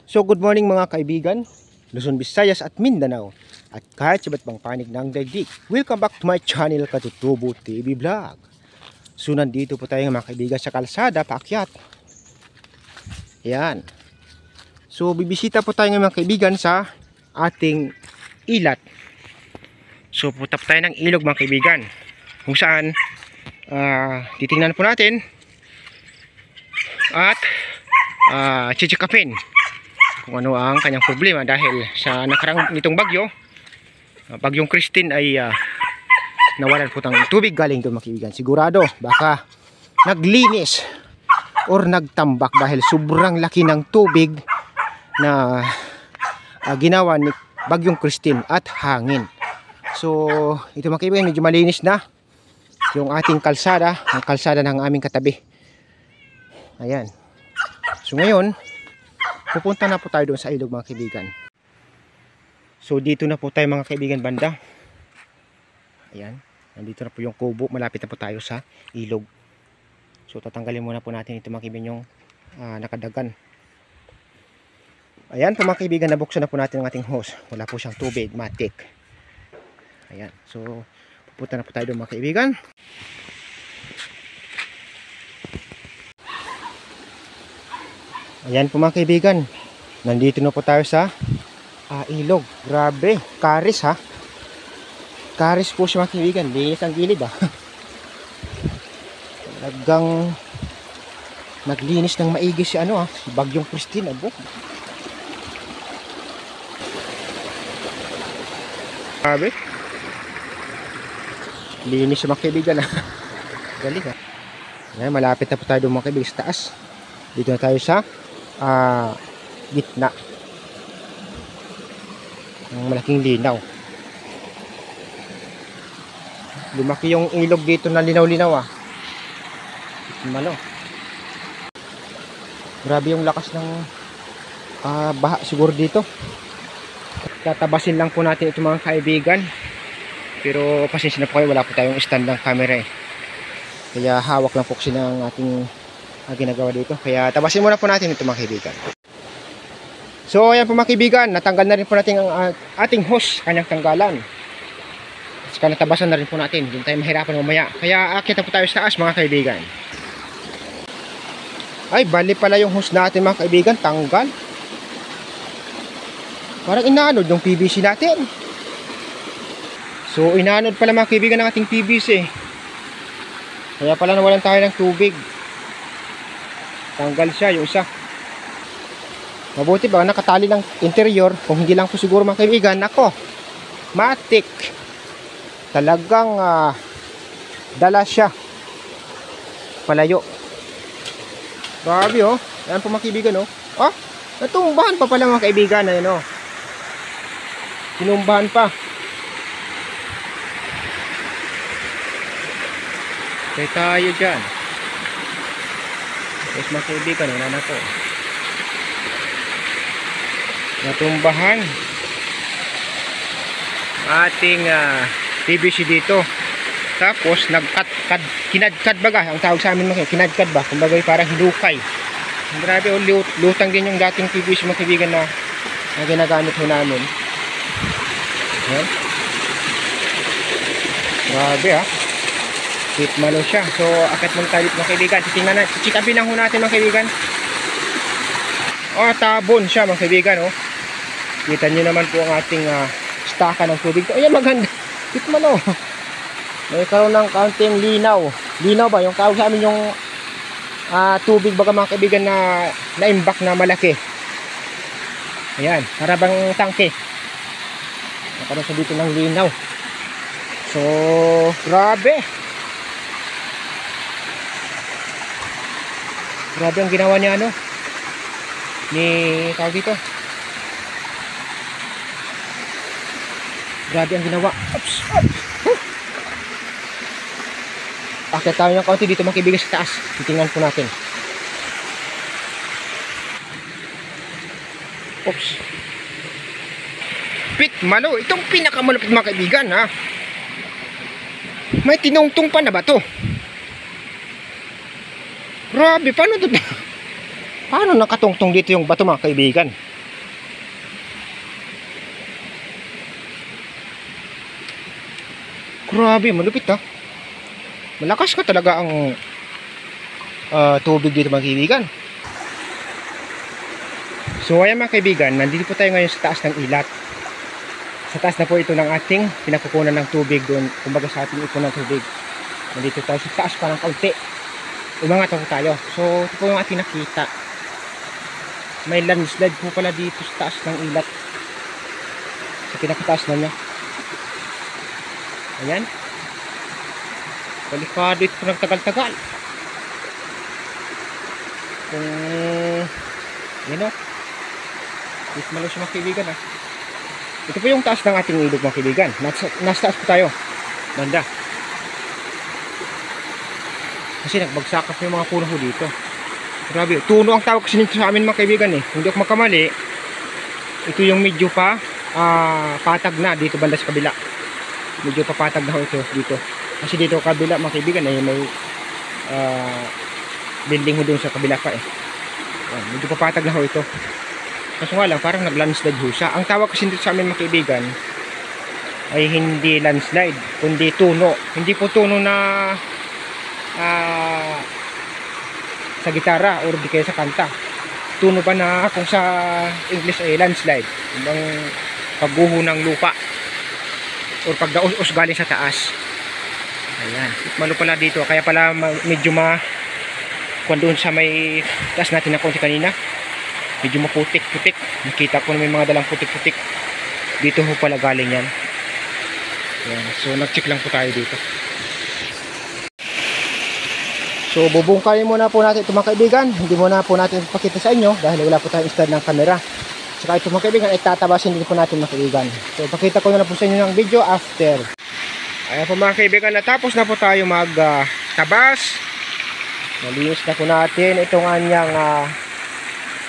So good morning mga kaibigan, Luzon, Visayas at Mindanao at kahit sa iba't pang panig ng daigdig. Welcome back to my channel, Katutubo TV Vlog. So nandito po tayo mga kaibigan sa kalsada, paakyat. Yan. So bibisita po tayo mga kaibigan sa ating ilat. So punta po tayo ng ilog mga kaibigan, kung saan titingnan po natin at chichikapin kung ano ang kanyang problema dahil sa nakarang nitong bagyong Christine ay nawalan po ng tubig galing doon mga kaibigan. Sigurado baka naglinis or nagtambak dahil sobrang laki ng tubig na ginawa ni bagyong Christine at hangin. So ito mga kaibigan, medyo malinis na yung ating kalsada, ang kalsada ng aming katabi. Ayan. So ngayon pupunta na po tayo doon sa ilog mga kaibigan. So dito na po tayo mga kaibigan banda. Ayan, nandito na po yung kubo, malapit na po tayo sa ilog. So tatanggalin muna po natin ito mga kaibigan, yung nakadagan. Ayan po mga kaibigan, nabuksan na po natin ang ating hose. Wala po siyang tubig, matik. Ayan, so pupunta na po tayo doon mga kaibigan. Ayan po mga kaibigan, nandito na po tayo sa ilog. Grabe, karis ha. Karis po siya mga kaibigan, linis ang gilid ha. Talagang naglinis ng maigi si si bagyong Christine. Abo. Grabe. Linis siya mga kaibigan ha. Galing ha. Ayan, malapit na po tayo doon mga kaibigan sa taas. Dito na tayo sa gitna ng malaking linaw. Lumaki yung ilog dito na linaw-linaw Malo. Grabe yung lakas ng baha siguro dito. Tatabasin lang po natin ito mga kaibigan. Pero pasensya na po kayo, wala po tayong stand ng camera Kaya hawak lang po kasi ng ating ginagawa dito. Kaya tabasin muna po natin ito mga kaibigan. So ayan po mga kaibigan, natanggal na rin po natin ang ating hose, kanyang tanggalan. Saka natabasan na rin po natin, hindi tayo mahirapan mamaya. Kaya akit na po tayo sa taas mga kaibigan. Ay, bali pala yung hose natin mga kaibigan, tanggal. Parang inaanod yung PVC natin. So inaanod pala mga kaibigan ng ating PVC. Kaya pala nawalan tayo ng tubig. Tanggal siya yung isa. Mabuti ba nakatali lang interior. Kung hindi lang po siguro mga kaibigan, nako, matik. Talagang dala siya palayo. Grabe Ayan po mga kaibigan natumbahan pa pala mga kaibigan. Ayan tinumbahan pa. Kaya tayo dyan. Yes mga kaibigan, wala na po. Natumbahan ating PVC dito. Tapos kinadkad baga, ang tawag sa amin mga kinadkad ba, kumbaga parang hinukay. Grabe lutang din yung dating PVC mga kaibigan na ginagamit ho namin. Yan. Grabe malo siya. So akit mong talit mga kaibigan. Titingnan na, chikapin lang ho natin mga kaibigan. Tabon siya mga kaibigan Kita nyo naman po ang ating staka ng tubig. Ayan, maganda. Tikmano. May karoon ng kaunting linaw. Linaw ba? Yung tawag sa amin yung tubig baga mga kaibigan na naimbak na malaki. Ayan, para bang tangke. Nakaroon sa dito ng linaw. So grabe. Grabe ang ginawa niya ni tawag dito. Grabe ang ginawa. Oops. Akit tayo ng kaunti dito mga kaibigan sa taas. Titingnan po natin. Oops. Malo. Itong pinakamalupit mga kaibigan May tinungtong pa na ba to? Grabe, paano nakatungtong dito yung bato mga kaibigan? Grabe, malupit ha. Malakas ka talaga ang tubig dito mga kaibigan. So ayan mga kaibigan, nandito po tayo ngayon sa taas ng ilat. Sa taas na po ito ng ating pinakukunan ng tubig doon, kumbaga sa ating ipon ng tubig. Nandito tayo sa taas pa ng kaunti. Umangat ako tayo. So ito po yung ating nakita. May landslide po pala dito sa taas ng ilat. Sa pinakataas na niya. Ayan. Delikado ito po nagtagal-tagal. Kung yun o. Dito malo siya mga kaibigan ha. Ito po yung taas ng ating ilog mga kaibigan. Nasa taas po tayo. Banda. Kasi nagbagsakas po yung mga puno dito. Grabe. Tuno ang tawag kasi nito sa amin mga kaibigan eh. Hindi ako magkamali. Ito yung medyo pa patag na dito banda sa kabila. Medyo papatag na ho ito dito. Kasi dito kabila mga kaibigan ay may building ho doon sa kabila pa eh. Medyo papatag na ho ito. Kaso nga lang parang nag-landslide ho siya. Ang tawag kasi dito sa amin mga kaibigan ay hindi landslide kundi tuno. Hindi po tuno na sa gitara or di kaya sa kanta. Tuno pa na kung sa English ay landslide. Ibang pagguho ng lupa or pagdaos galing sa taas. Ayan. Malo pala dito. Kaya pala medyo kung doon sa may taas natin na konti kanina. Medyo maputik-putik. Nakita ko na may mga dalang putik-putik. Dito ho pala galing yan. Ayan. So nag-check lang po tayo dito. So bubungkayin muna po natin ito mga kaibigan. Hindi muna po natin ipakita sa inyo dahil wala po tayong stand ng camera. Saka ito mga kaibigan ay tatabasin din po natin mga kaibigan. So ipakita ko na po sa inyo ng video after. Ayan po mga kaibigan, natapos na po tayo magtabas. Nalinis na po natin itong anyang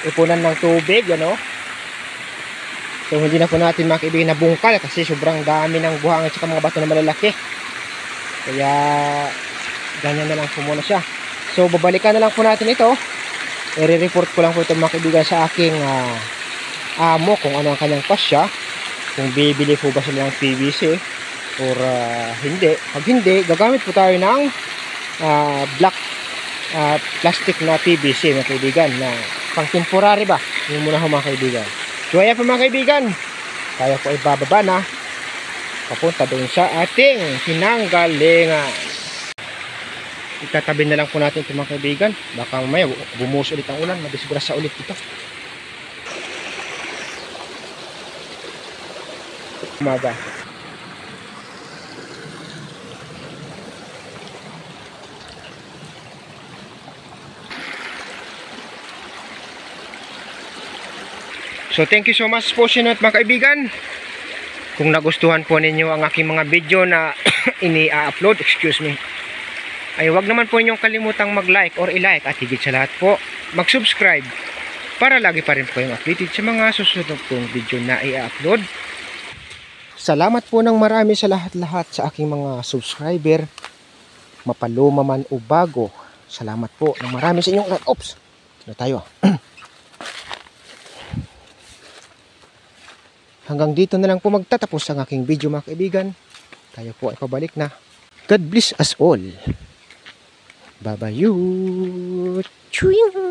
ipunan ng tubig, ano. So hindi na po natin mga kaibigan nabungkal kasi sobrang dami ng buhangin at mga bato na malalaki. Kaya ganyan na lang po muna siya. So babalikan na lang po natin ito. I-report ko lang po ito mga kaibigan sa aking amo kung ano ang kanyang pasya. Kung bibili po ba sila ng PVC or hindi. Pag hindi, gagamit po tayo ng black plastic na PVC mga kaibigan na pang temporary ba. Yun muna ho mga kaibigan. So ayan po mga kaibigan, tayo po ay bababa na papunta doon sa ating pinanggalingan. Itatabi na lang po natin ito mga kaibigan. Baka mamaya bumuhos ulit ang ulan, madisgrasya ulit ito. Umaga. So thank you so much po sa inyo mga kaibigan. Kung nagustuhan po ninyo ang aking mga video na ini-upload, excuse me, ay wag naman po ninyong kalimutang mag-like or i-like at higit sa lahat po mag-subscribe para lagi pa rin po kayong updated sa mga susunod pong video na i-upload. Salamat po ng marami sa lahat-lahat sa aking mga subscriber, mapaluma man o bago. Salamat po ng marami sa inyong lahat. Oops! Na tayo. Hanggang dito na lang po magtatapos ang aking video mga kaibigan. Tayo po ay pabalik na. God bless us all. Bye-bye. Chewing.